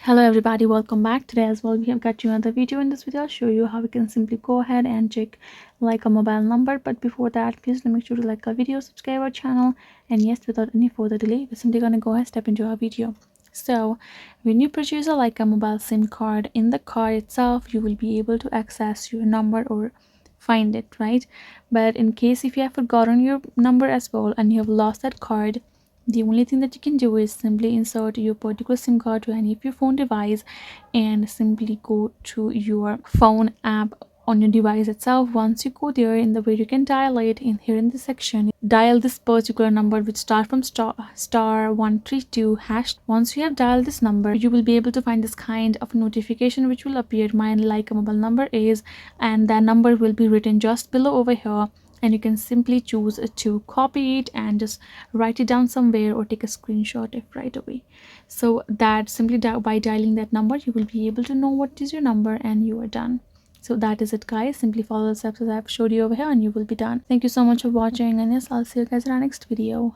Hello everybody, welcome back. Today as well we have got you another video. In this video I'll show you how we can simply go ahead and check like a mobile number. But before that, please make sure to like our video, subscribe our channel, and yes, without any further delay, we're simply gonna go ahead and step into our video. So when you purchase a like a mobile SIM card, in the card itself you will be able to access your number or find it, right? But in case if you have forgotten your number as well and you have lost that card, the only thing that you can do is simply insert your particular SIM card to any of your phone device and simply go to your phone app on your device itself. Once you go there, in the way you can dial it in here in this section, dial this particular number which start from star 132 hash. Once you have dialed this number, you will be able to find this kind of notification which will appear. My like a mobile number is, and that number will be written just below over here, and you can simply choose to copy it and just write it down somewhere or take a screenshot of right away. So that simply by dialing that number you will be able to know what is your number and you are done. So that is it guys, simply follow the steps as I've showed you over here and you will be done. Thank you so much for watching, and yes, I'll see you guys in our next video.